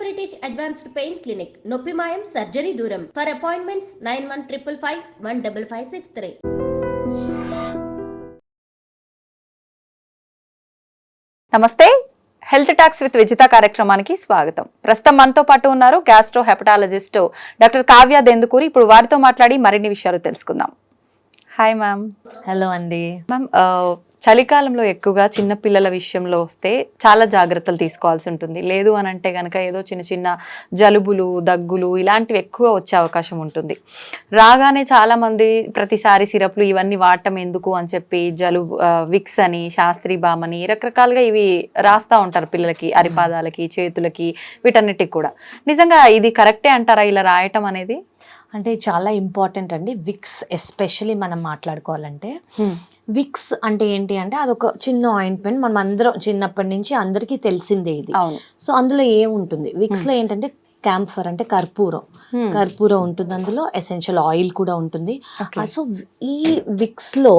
British advanced pain clinic, నొప్పి మాయం, surgery దూరం. For appointments 9155515563. నమస్తే, హెల్త్ టాక్స్ విత్ విజిత కార్యక్రమానికి స్వాగతం. ప్రస్తుతం మనతో పాటు ఉన్నారు gastro hepatologist doctor Kavya Dendukuri. ఇప్పుడు వారితో మాట్లాడి మరిన్ని విషయాలు తెలుసుకుందాం. Hi ma'am. హలో అండి. మ్యామ్, చలికాలంలో ఎక్కువగా చిన్న పిల్లల విషయంలో వస్తే చాలా జాగ్రత్తలు తీసుకోవాల్సి ఉంటుంది. లేదు అని అంటే కనుక ఏదో చిన్న చిన్న జలుబులు, దగ్గులు ఇలాంటివి ఎక్కువ వచ్చే అవకాశం ఉంటుంది. రాగానే చాలామంది ప్రతిసారి సిరప్లు ఇవన్నీ వాడటం ఎందుకు అని చెప్పి విక్స్ అని, శాస్త్రీ బామ్ అని రకరకాలుగా ఇవి రాస్తూ ఉంటారు పిల్లలకి, అరిపాదాలకి, చేతులకి, వీటన్నిటికి కూడా. నిజంగా ఇది కరెక్టే అంటారా ఇలా రాయటం అనేది? అంటే చాలా ఇంపార్టెంట్ అండి. విక్స్ ఎస్పెషలీ మనం మాట్లాడుకోవాలంటే, విక్స్ అంటే ఏంటి అంటే అదొక చిన్న ఆయింట్మెంట్. మనం అందరం చిన్నప్పటి నుంచి అందరికీ తెలిసిందే ఇది. సో అందులో ఏముంటుంది, విక్స్లో ఏంటంటే క్యాంఫర్ అంటే కర్పూరం ఉంటుంది, అందులో ఎసెన్షియల్ ఆయిల్ కూడా ఉంటుంది. సో ఈ విక్స్లో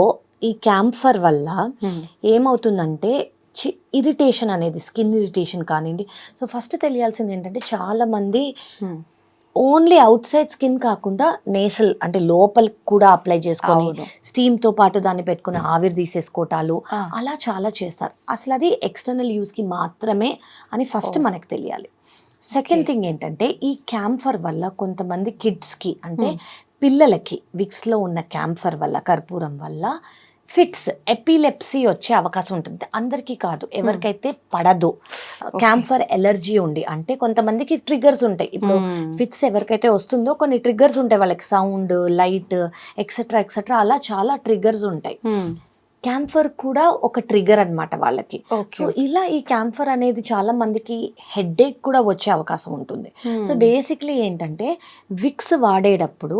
ఈ క్యాంఫర్ వల్ల ఏమవుతుందంటే ఇరిటేషన్ అనేది, స్కిన్ ఇరిటేషన్ కానివ్వండి. సో ఫస్ట్ తెలియాల్సింది ఏంటంటే చాలా మంది ఓన్లీ అవుట్ సైడ్ స్కిన్ కాకుండా నేసల్ అంటే లోపలికి కూడా అప్లై చేసుకొని స్టీమ్తో పాటు దాన్ని పెట్టుకుని ఆవిరి తీసేసుకోవటాలు అలా చాలా చేస్తారు. అసలు అది ఎక్స్టర్నల్ యూస్కి మాత్రమే అని ఫస్ట్ మనకు తెలియాలి. సెకండ్ థింగ్ ఏంటంటే ఈ క్యాంఫర్ వల్ల కొంతమంది కిడ్స్కి అంటే పిల్లలకి విక్స్లో ఉన్న క్యాంఫర్ వల్ల, కర్పూరం వల్ల ఫిట్స్, ఎపిలెప్సీ వచ్చే అవకాశం ఉంటుంది. అందరికీ కాదు, ఎవరికైతే పడదు, క్యాంఫర్ ఎలర్జీ ఉండి, అంటే కొంతమందికి ట్రిగర్స్ ఉంటాయి. ఇప్పుడు ఫిట్స్ ఎవరికైతే వస్తుందో కొన్ని ట్రిగర్స్ ఉంటాయి వాళ్ళకి, సౌండ్, లైట్, ఎక్సెట్రా అలా చాలా ట్రిగర్స్ ఉంటాయి. క్యాంఫర్ కూడా ఒక ట్రిగర్ అనమాట వాళ్ళకి. సో ఇలా ఈ క్యాంఫర్ అనేది చాలా మందికి హెడేక్ కూడా వచ్చే అవకాశం ఉంటుంది. సో బేసిక్లీ ఏంటంటే విక్స్ వాడేటప్పుడు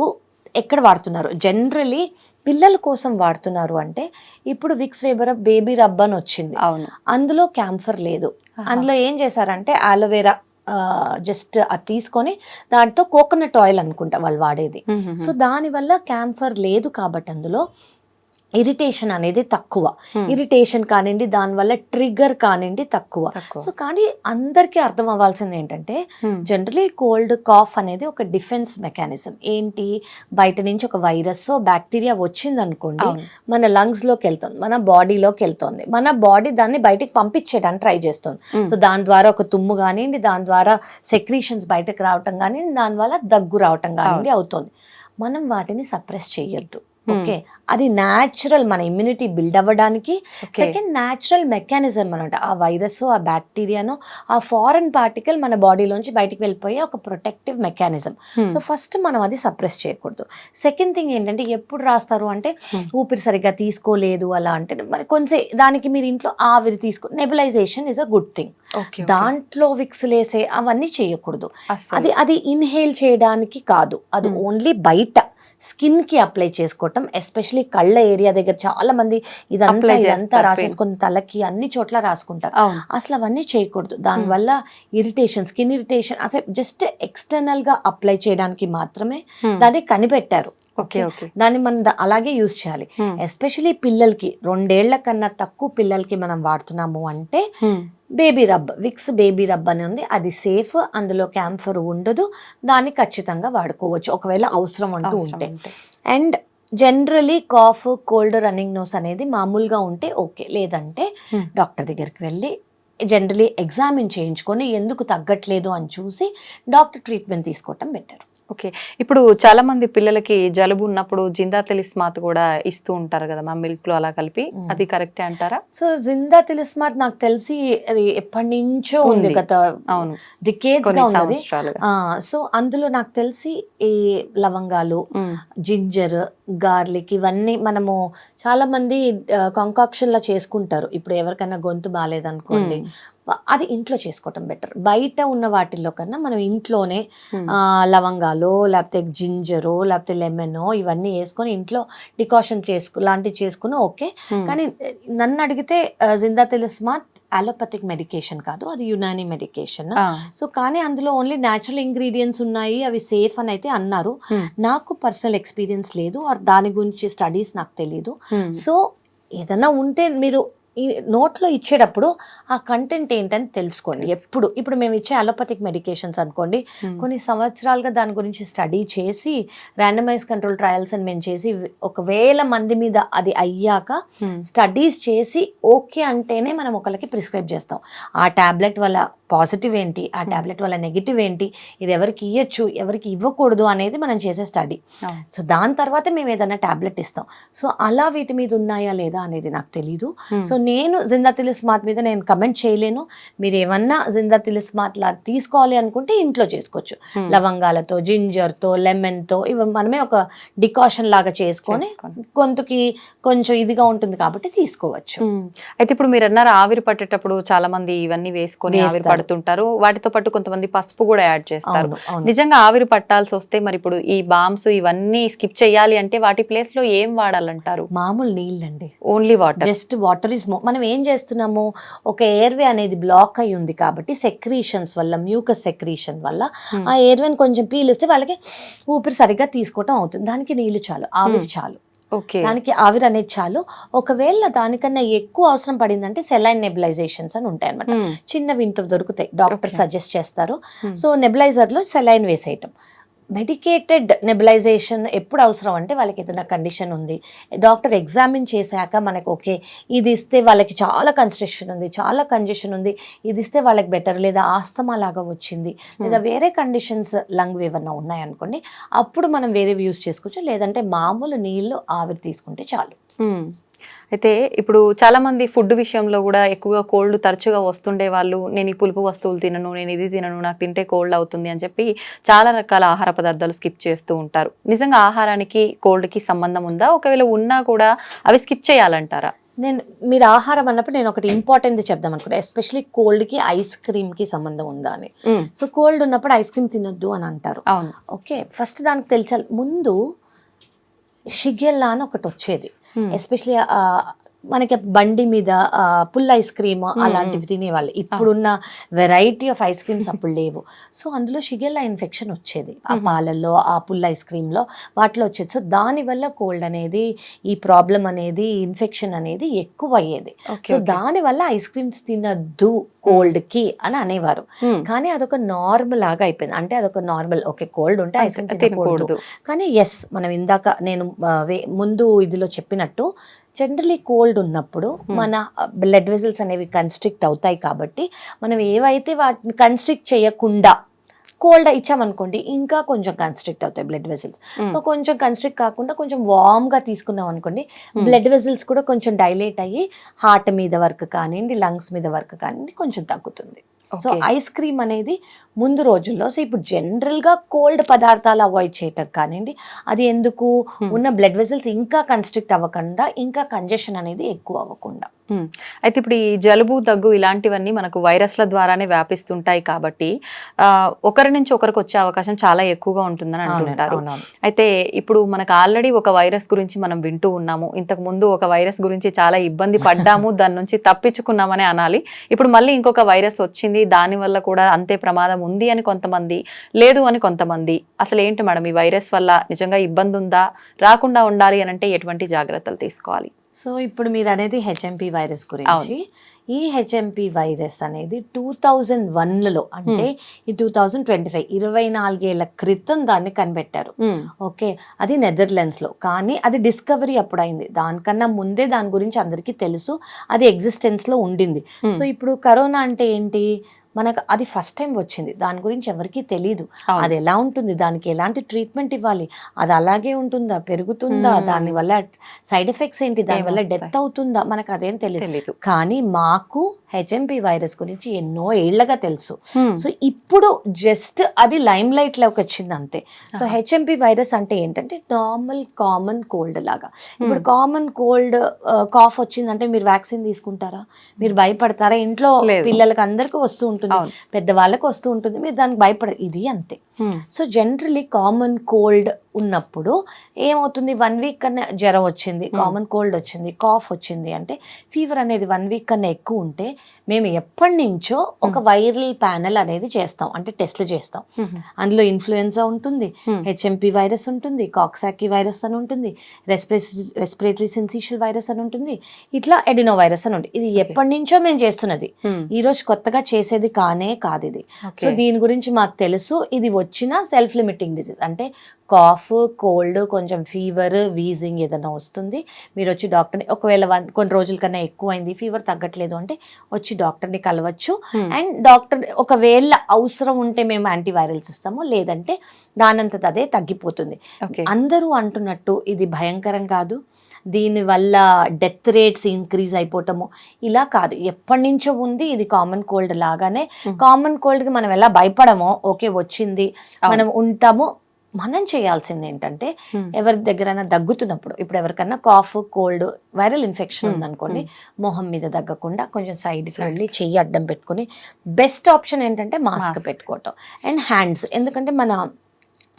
ఎక్కడ వాడుతున్నారు, జనరలీ పిల్లల కోసం వాడుతున్నారు అంటే ఇప్పుడు విక్స్ బేబీ రబ్ అని వచ్చింది, అందులో క్యాంఫర్ లేదు. అందులో ఏం చేశారంటే ఆలోవేరా జస్ట్ అది తీసుకొని దాంట్లో కోకోనట్ ఆయిల్ అనుకుంటా వాళ్ళు వాడేది. సో దానివల్ల క్యాంఫర్ లేదు కాబట్టి అందులో ఇరిటేషన్ అనేది తక్కువ, ఇరిటేషన్ కానివ్వండి, దానివల్ల ట్రిగర్ కానివ్వండి తక్కువ. సో కానీ అందరికీ అర్థం అవ్వాల్సింది ఏంటంటే జనరలీ కోల్డ్ కాఫ్ అనేది ఒక డిఫెన్స్ మెకానిజం. ఏంటి, బయట నుంచి ఒక వైరస్ బ్యాక్టీరియా వచ్చింది అనుకోండి, మన లంగ్స్లోకి వెళ్తుంది, మన బాడీలోకి వెళ్తుంది, మన బాడీ దాన్ని బయటకు పంపించేయడానికి ట్రై చేస్తుంది. సో దాని ద్వారా ఒక తుమ్ము కానివ్వండి, దాని ద్వారా సెక్రీషన్స్ బయటకు రావటం కానివ్వండి, దానివల్ల దగ్గు రావటం కానివ్వండి అవుతుంది. మనం వాటిని సప్రెస్ చేయొద్దు. ఓకే, అది న్యాచురల్, మన ఇమ్యూనిటీ బిల్డ్ అవ్వడానికి. సెకండ్, న్యాచురల్ మెకానిజం అనమాట. ఆ వైరస్, ఆ బ్యాక్టీరియానో, ఆ ఫారెన్ పార్టికల్ మన బాడీలోంచి బయటికి వెళ్ళిపోయే ఒక ప్రొటెక్టివ్ మెకానిజం. సో ఫస్ట్ మనం అది సప్రెస్ చేయకూడదు. సెకండ్ థింగ్ ఏంటంటే ఎప్పుడు రాస్తారు అంటే ఊపిరి సరిగ్గా తీసుకోలేదు అలా అంటే మరి కొంచెం దానికి మీరు ఇంట్లో ఆవిరి nebulisation is a good thing. దాంట్లో విక్స్ లేసే అవన్నీ చేయకూడదు. అది ఇన్హేల్ చేయడానికి కాదు, అది ఓన్లీ బయట స్కిన్ కి అప్లై చేసుకోవటం. ఎస్పెషలీ కళ్ళ ఏరియా దగ్గర చాలా మంది ఇదంతా రాసేసుకుని తలకి అన్ని చోట్ల రాసుకుంటారు. అసలు అవన్నీ చేయకూడదు. దానివల్ల ఇరిటేషన్, స్కిన్ ఇరిటేషన్, అసలు జస్ట్ ఎక్స్టర్నల్ గా అప్లై చేయడానికి మాత్రమే దాన్ని కనిపెట్టారు. దాన్ని మనం అలాగే యూజ్ చేయాలి. ఎస్పెషలీ పిల్లలకి 2 ఏళ్ల కన్నా తక్కువ పిల్లలకి మనం వాడుతున్నాము అంటే baby rub, Vicks baby rub అని ఉంది, అది సేఫ్, అందులో క్యాంఫర్ ఉండదు, దాన్ని ఖచ్చితంగా వాడుకోవచ్చు ఒకవేళ అవసరం అంటూ ఉంటే. And generally cough, cold, running nose అనేది మామూలుగా ఉంటే ఓకే, లేదంటే డాక్టర్ దగ్గరికి వెళ్ళి జనరలీ ఎగ్జామిన్ చేయించుకొని ఎందుకు తగ్గట్లేదు అని చూసి డాక్టర్ ట్రీట్మెంట్ తీసుకోవటం బెటర్. ఓకే, ఇప్పుడు చాలా మంది పిల్లలకి జలుబు ఉన్నప్పుడు జిందా తిలిస్మాత్ కూడా ఇస్తూ ఉంటారు కదా మా మిల్క్ లో, అలా కలిపి, అది కరెక్టే అంటారా? సో జిందా తిలిస్మాత్ నాకు తెలిసి అది ఎప్పటి నుంచో ఉంది, గత డికేడ్స్ గా ఉన్నది. సో అందులో నాకు తెలిసి ఈ లవంగాలు, జింజర్, గార్లిక్ ఇవన్నీ మనము చాలా మంది కంకాక్షన్ లా చేసుకుంటారు. ఇప్పుడు ఎవరికైనా గొంతు బాగాలేదనుకోండి, అది ఇంట్లో చేసుకోవటం బెటర్. బయట ఉన్న వాటిల్లో కన్నా మనం ఇంట్లోనే లవంగాలు, లేకపోతే జింజరు, లేకపోతే లెమనో ఇవన్నీ వేసుకొని ఇంట్లో డికాషన్ లాంటివి చేసుకుని ఓకే. కానీ నన్ను అడిగితే జిందా తిలిస్మాత్ అలోపతిక్ మెడికేషన్ కాదు, అది యునానీ మెడికేషన్. సో కానీ అందులో ఓన్లీ న్యాచురల్ ఇంగ్రీడియంట్స్ ఉన్నాయి, అవి సేఫ్ అని అయితే అన్నారు. నాకు పర్సనల్ ఎక్స్పీరియన్స్ లేదు, దాని గురించి స్టడీస్ నాకు తెలీదు. సో ఏదైనా ఉంటే మీరు ఈ నోట్లో ఇచ్చేటప్పుడు ఆ కంటెంట్ ఏంటని తెలుసుకోండి. ఇప్పుడు మేము ఇచ్చే అలోపతిక్ మెడికేషన్స్ అనుకోండి, కొన్ని సంవత్సరాలుగా దాని గురించి స్టడీ చేసి ర్యాండమైజ్ కంట్రోల్ ట్రయల్స్ అని మేము చేసి 1000 మంది మీద అది అయ్యాక స్టడీస్ చేసి ఓకే అంటేనే మనం ఒకరికి ప్రిస్క్రైబ్ చేస్తాం. ఆ టాబ్లెట్ వల్ల పాజిటివ్ ఏంటి, ఆ టాబ్లెట్ వల్ల నెగిటివ్ ఏంటి, ఇది ఎవరికి ఇవ్వచ్చు ఎవరికి ఇవ్వకూడదు అనేది మనం చేసే స్టడీ. సో దాని తర్వాత మేము ఏదైనా టాబ్లెట్ ఇస్తాం. సో అలా వీటి మీద ఉన్నాయా లేదా అనేది నాకు తెలీదు. సో నేను జిందాతిలిస్మాత్ మీద నేను కమెంట్ చేయలేను. మీరు ఏమన్నా జిందాతిలిస్మాత్ లా తీసుకోవాలి అనుకుంటే ఇంట్లో చేసుకోవచ్చు. లవంగాలతో, జింజర్తో, లెమన్తో ఇవి మనమే ఒక డికాషన్ లాగా చేసుకొని గొంతుకి కొంచెం ఇదిగా ఉంటుంది కాబట్టి తీసుకోవచ్చు. అయితే ఇప్పుడు మీరు అన్నారు ఆవిరి పట్టేటప్పుడు చాలా మంది ఇవన్నీ వేసుకొని ఆవిరి పడుతుంటారు. వాటితో పాటు కొంతమంది పసుపు కూడా యాడ్ చేస్తారు. నిజంగా ఆవిరి పట్టాల్సి వస్తే మరి ఇప్పుడు ఈ బామ్స్ ఇవన్నీ స్కిప్ చేయాలి అంటే వాటి ప్లేస్ లో ఏం వాడాలంటారు? మామూలు నీళ్ళండి, only water. Just water is మనం ఏం చేస్తున్నాము, ఒక ఎయిర్వే అనేది బ్లాక్ అయి ఉంది కాబట్టి సెక్రీషన్స్ వల్ల, మ్యూకస్ సెక్రీషన్ వల్ల ఆ ఎయిర్వేని కొంచెం పీలిస్తే వాళ్ళకి ఊపిరి సరిగ్గా తీసుకోవటం అవుతుంది. దానికి నీళ్లు చాలు, ఆవిరి చాలు. దానికి ఆవిరి అనేది చాలు. ఒకవేళ దానికన్నా ఎక్కువ అవసరం పడిందంటే సెలైన్ నెబులైజేషన్స్ అని ఉంటాయి అనమాట. చిన్నవి ఇంత దొరుకుతాయి, డాక్టర్ సజెస్ట్ చేస్తారు. సో నెబులైజర్ లో సెలైన్ వేసేయటం. మెడికేటెడ్ నెబులైజేషన్ ఎప్పుడు అవసరం అంటే వాళ్ళకి ఏదైనా కండిషన్ ఉంది, డాక్టర్ ఎగ్జామిన్ చేశాక మనకు ఓకే ఇది ఇస్తే వాళ్ళకి చాలా కన్స్ట్రక్షన్ ఉంది, చాలా కంజెషన్ ఉంది, ఇది ఇస్తే వాళ్ళకి బెటర్, లేదా ఆస్తమా లాగా వచ్చింది, లేదా వేరే కండిషన్స్ లంగ్ ఏమన్నా ఉన్నాయనుకోండి, అప్పుడు మనం వేరే యూస్ చేసుకోవచ్చు. లేదంటే మామూలు నీళ్ళు ఆవిరి తీసుకుంటే చాలు. అయితే ఇప్పుడు చాలా మంది ఫుడ్ విషయంలో కూడా ఎక్కువగా కోల్డ్ తరచుగా వస్తుండే వాళ్ళు, నేను ఈ పులుపు వస్తువులు తినను, నేను ఇది తినను, నాకు తింటే కోల్డ్ అవుతుంది అని చెప్పి చాలా రకాల ఆహార పదార్థాలు స్కిప్ చేస్తూ ఉంటారు. నిజంగా ఆహారానికి కోల్డ్కి సంబంధం ఉందా? ఒకవేళ ఉన్నా కూడా అవి స్కిప్ చేయాలంటారా? మీరు ఆహారం అన్నప్పుడు నేను ఒకటి ఇంపార్టెంట్ చెప్దాం అనుకుంటా, ఎస్పెషలీ కోల్డ్కి ఐస్ క్రీమ్కి సంబంధం ఉందా అని. సో కోల్డ్ ఉన్నప్పుడు ఐస్ క్రీమ్ తినొద్దు అని అంటారు. ఓకే, ఫస్ట్ దానికి తెలిసాలి. ముందు షిగెల్లా అని ఒకటి వచ్చేది, ఎస్పెషలీ మనకి బండి మీద పుల్ ఐస్ క్రీమ్ అలాంటివి తినేవాళ్ళు. ఇప్పుడున్న వెరైటీ ఆఫ్ ఐస్ క్రీమ్స్ అప్పుడు లేవు. సో అందులో షిగెల్లా ఇన్ఫెక్షన్ వచ్చేది ఆ పాలల్లో, ఆ పుల్ ఐస్ క్రీమ్లో, వాటిలో వచ్చేది. సో దానివల్ల కోల్డ్ అనేది, ఈ ప్రాబ్లం అనేది, ఇన్ఫెక్షన్ అనేది ఎక్కువ అయ్యేది. సో దానివల్ల ఐస్ క్రీమ్స్ తినద్దు కోల్డ్కి అని అనేవారు. కానీ అదొక నార్మల్ లాగా అయిపోయింది. అంటే అదొక నార్మల్, ఓకే కోల్డ్ ఉంటే ఐస్ క్రీమ్ తినకూడదు. కానీ ఎస్, మనం ఇందాక నేను ముందు ఇదిలో చెప్పినట్టు జనరలీ కోల్డ్ ఉన్నప్పుడు మన బ్లడ్ వెజల్స్ అనేవి కన్స్ట్రిక్ట్ అవుతాయి కాబట్టి మనం ఏవైతే వాటిని కన్స్ట్రిక్ట్ చేయకుండా కోల్డ్ ఇచ్చామనుకోండి ఇంకా కొంచెం కన్స్ట్రిక్ట్ అవుతాయి బ్లడ్ వెజల్స్. సో కొంచెం కన్స్ట్రిక్ట్ కాకుండా కొంచెం వామ్గా తీసుకున్నాం అనుకోండి, బ్లడ్ వెజల్స్ కూడా కొంచెం డైలేట్ అయ్యి హార్ట్ మీద వర్క్ కానివ్వండి, లంగ్స్ మీద వర్క్ కానివ్వండి కొంచెం తగ్గుతుంది. సో ఐస్ క్రీమ్ అనేది ముందు రోజుల్లో, సో ఇప్పుడు జనరల్గా కోల్డ్ పదార్థాలు అవాయిడ్ చేయటం కానివ్వండి, అది ఎందుకు ఉన్న బ్లడ్ వెజల్స్ ఇంకా కన్స్ట్రిక్ట్ అవ్వకుండా, ఇంకా కంజెషన్ అనేది ఎక్కువ అవ్వకుండా. అయితే ఇప్పుడు ఈ జలుబు, దగ్గు ఇలాంటివన్నీ మనకు వైరస్ల ద్వారానే వ్యాపిస్తుంటాయి కాబట్టి ఒకరి నుంచి ఒకరికి వచ్చే అవకాశం చాలా ఎక్కువగా ఉంటుందని అంటుంటారు. అయితే ఇప్పుడు మనకు ఆల్రెడీ ఒక వైరస్ గురించి మనం వింటూ ఉన్నాము, ఇంతకు ముందు ఒక వైరస్ గురించి చాలా ఇబ్బంది పడ్డాము, దాని నుంచి తప్పించుకున్నామని అనాలి. ఇప్పుడు మళ్ళీ ఇంకొక వైరస్ వచ్చింది, దాని వల్ల కూడా అంతే ప్రమాదం ఉంది అని కొంతమంది, లేదు అని కొంతమంది. అసలు ఏంటి మేడం, ఈ వైరస్ వల్ల నిజంగా ఇబ్బంది ఉందా? రాకుండా ఉండాలి అని అంటే ఎటువంటి జాగ్రత్తలు తీసుకోవాలి? సో ఇప్పుడు మీరు అనేది హెచ్ఎంపీ వైరస్ గురించి. ఈ హెచ్ఎంపీ వైరస్ అనేది 2001లో, అంటే ఈ 2025 24 ఏళ్ల క్రితం దాన్ని కనిపెట్టారు. ఓకే, అది నెదర్లాండ్స్లో. కానీ అది డిస్కవరీ అప్పుడు అయింది, దానికన్నా ముందే దాని గురించి అందరికీ తెలుసు, అది ఎగ్జిస్టెన్స్లో ఉండింది. సో ఇప్పుడు కరోనా అంటే ఏంటి, మనకు అది ఫస్ట్ టైం వచ్చింది, దాని గురించి ఎవరికీ తెలియదు, అది ఎలా ఉంటుంది, దానికి ఎలాంటి ట్రీట్మెంట్ ఇవ్వాలి, అది అలాగే ఉంటుందా, పెరుగుతుందా, దానివల్ల సైడ్ ఎఫెక్ట్స్ ఏంటి, దానివల్ల డెత్ అవుతుందా, మనకు అదేం తెలియదు. కానీ మాకు హెచ్ఎంపీ వైరస్ గురించి ఎన్నో ఏళ్లగా తెలుసు. సో ఇప్పుడు జస్ట్ అది లైమ్ లైట్ లోకి వచ్చింది అంతే. సో హెచ్ఎంపీ వైరస్ అంటే ఏంటంటే నార్మల్ కామన్ కోల్డ్ లాగా. ఇప్పుడు కామన్ కోల్డ్ కాఫ్ వచ్చిందంటే మీరు వ్యాక్సిన్ తీసుకుంటారా, మీరు భయపడతారా? ఇంట్లో పిల్లలకి అందరికీ వస్తూ ఉంటుంది, పెద్దవాళ్ళకి వస్తూ ఉంటుంది, మీరు దానికి భయపడదు, ఇది అంతే. సో జనరలీ కామన్ కోల్డ్ ఉన్నప్పుడు ఏమవుతుంది, 1 వీక్ కన్నా జ్వరం వచ్చింది, కామన్ కోల్డ్ వచ్చింది, కాఫ్ వచ్చింది అంటే ఫీవర్ అనేది 1 వీక్ కన్నా ఎక్కువ ఉంటే మేము ఎప్పటి నుంచో ఒక వైరల్ ప్యానెల్ అనేది చేస్తాం, అంటే టెస్ట్లు చేస్తాం. అందులో ఇన్ఫ్లుయెన్జా ఉంటుంది, హెచ్ఎంపీ వైరస్ ఉంటుంది, కాక్సాకీ వైరస్ అని ఉంటుంది, రెస్పిరేటరీ సిన్సిషియల్ వైరస్ అని ఉంటుంది, ఇట్లా ఎడినో వైరస్ అని ఉంటుంది. ఇది ఎప్పటి నుంచో మేము చేస్తున్నది, ఈ రోజు కొత్తగా చేసేది కాదు ఇది. సో దీని గురించి మాకు తెలుసు. ఇది వచ్చిన సెల్ఫ్ లిమిటింగ్ డిసీజ్, అంటే కాఫ్, కోల్డ్, కొంచెం ఫీవర్, వీజింగ్ ఏదైనా వస్తుంది, మీరు వచ్చి డాక్టర్ని ఒకవేళ కొన్ని రోజుల కన్నా ఎక్కువ అయింది, ఫీవర్ తగ్గట్లేదు అంటే వచ్చి డాక్టర్ని కలవచ్చు. అండ్ డాక్టర్ ఒకవేళ అవసరం ఉంటే మేము యాంటీవైరల్స్ ఇస్తాము, లేదంటే దానంతట అదే తగ్గిపోతుంది. అందరూ అంటున్నట్టు ఇది భయంకరం కాదు, దీనివల్ల డెత్ రేట్స్ ఇంక్రీజ్ అయిపోవటము ఇలా కాదు, ఎప్పటి నుంచో ఉంది. ఇది కామన్ కోల్డ్ లాగానే. కామన్ కోల్డ్కి మనం ఎలా భయపడమో, ఓకే వచ్చింది మనం ఉంటాము. మనం చేయాల్సింది ఏంటంటే ఎవరి దగ్గరైనా దగ్గుతున్నప్పుడు, ఇప్పుడు ఎవరికన్నా కాఫ్, కోల్డ్, వైరల్ ఇన్ఫెక్షన్ ఉందనుకోండి, మొహం మీద దగ్గకుండా కొంచెం సైడ్కి వెళ్ళి చెయ్యి అడ్డం పెట్టుకుని, బెస్ట్ ఆప్షన్ ఏంటంటే మాస్క్ పెట్టుకోవటం. అండ్ హ్యాండ్స్, ఎందుకంటే మన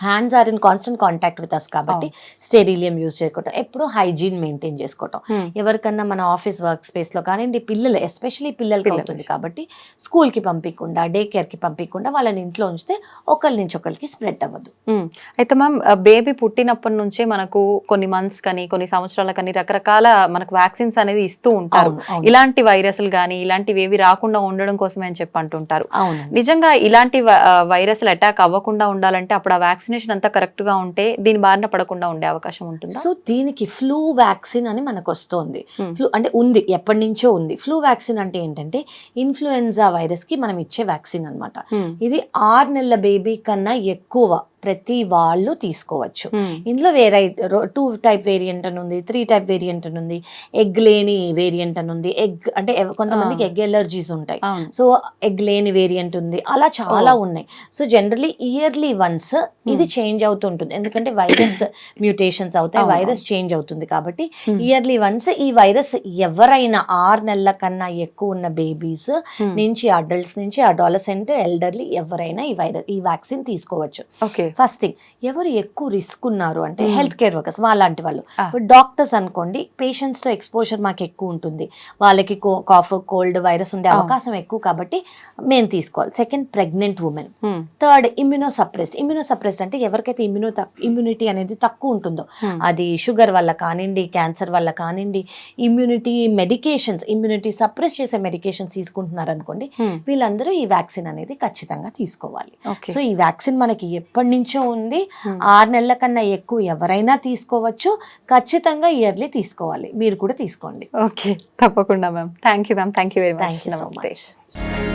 hands are in constant contact with us కాబట్టి స్టెరిలియం యూజ్ చేసుకోవటం, ఎప్పుడు హైజీన్ మెయింటైన్ చేసుకోవటం. ఎవరికన్నా మన ఆఫీస్ వర్క్ స్పేస్లో కానివ్వండి, పిల్లలు ఎస్పెషలీ పిల్లలకి అవుతుంది కాబట్టి స్కూల్కి పంపించకుండా, డే కేర్కి పంపించకుండా వాళ్ళని ఇంట్లో ఉంచితే ఒకరి నుంచి ఒకరికి స్ప్రెడ్ అవ్వదు. అయితే మ్యామ్, బేబీ పుట్టినప్పటి నుంచే మనకు కొన్ని మంత్స్ కానీ కొన్ని సంవత్సరాల కానీ రకరకాల మనకు వ్యాక్సిన్స్ అనేది ఇస్తూ ఉంటారు. ఇలాంటి వైరస్లు కానీ ఇలాంటివి ఏవి రాకుండా ఉండడం కోసమే అని చెప్పి అంటుంటారు. నిజంగా ఇలాంటి వైరస్లు అటాక్ అవ్వకుండా ఉండాలంటే అప్పుడు ఆ వ్యాక్సినేషన్ అంతా కరెక్ట్ గా ఉంటే దీని బారిన పడకుండా ఉండే అవకాశం ఉంటుంది. సో దీనికి ఫ్లూ వ్యాక్సిన్ అని మనకు వస్తుంది. ఫ్లూ అంటే ఉంది, ఎప్పటి నుంచో ఉంది. ఫ్లూ వ్యాక్సిన్ అంటే ఏంటంటే ఇన్ఫ్లుయెన్జా వైరస్ కి మనం ఇచ్చే వ్యాక్సిన్ అన్నమాట. ఇది 6 నెలల బేబీ కన్నా ఎక్కువ ప్రతి వాళ్ళు తీసుకోవచ్చు. ఇందులో 2 టైప్ వేరియంట్ అని ఉంది, 3 టైప్ వేరియంట్ అని ఉంది, ఎగ్ లేని వేరియంట్ అని ఉంది. ఎగ్ అంటే కొంతమందికి ఎగ్ ఎలర్జీస్ ఉంటాయి, సో ఎగ్ లేని వేరియంట్ ఉంది, అలా చాలా ఉన్నాయి. సో జనరలీ ఇయర్లీ వన్స్ ఇది చేంజ్ అవుతుంటుంది, ఎందుకంటే వైరస్ మ్యూటేషన్స్ అవుతాయి, వైరస్ చేంజ్ అవుతుంది కాబట్టి ఇయర్లీ వన్స్ ఈ వైరస్ ఎవరైనా 6 నెలల కన్నా ఎక్కువ ఉన్న బేబీస్ నుంచి, అడల్ట్స్ నుంచి, అడాలసెంట్, ఎల్డర్లీ ఎవరైనా ఈ వ్యాక్సిన్ తీసుకోవచ్చు. ఫస్ట్ థింగ్, ఎవరు ఎక్కువ రిస్క్ ఉన్నారు అంటే హెల్త్ కేర్ వర్కర్స్, వాళ్ళంటి వాళ్ళు. ఇప్పుడు డాక్టర్స్ అనుకోండి, పేషెంట్స్తో ఎక్స్పోజర్ మాకు ఎక్కువ ఉంటుంది, వాళ్ళకి కాఫ్, కోల్డ్, వైరస్ ఉండే అవకాశం ఎక్కువ కాబట్టి మేము తీసుకోవాలి. Second, pregnant women. థర్డ్, ఇమ్యూనోసప్రెస్డ్ అంటే ఎవరికైతే ఇమ్యూనిటీ అనేది తక్కువ ఉంటుందో, అది షుగర్ వల్ల కానివ్వండి, క్యాన్సర్ వల్ల కానివ్వండి, ఇమ్యూనిటీ సప్రెస్ చేసే మెడికేషన్స్ తీసుకుంటున్నారు అనుకోండి, వీళ్ళందరూ ఈ వ్యాక్సిన్ అనేది ఖచ్చితంగా తీసుకోవాలి. సో ఈ వ్యాక్సిన్ మనకి ఎప్పటి నుంచో ఉంది, 6 నెలల కన్నా ఎక్కువ ఎవరైనా తీసుకోవచ్చు, ఖచ్చితంగా ఇయర్లీ తీసుకోవాలి. మీరు కూడా తీసుకోండి. ఓకే, తప్పకుండా ma'am. Thank you ma'am, thank you very much. Thank you so much.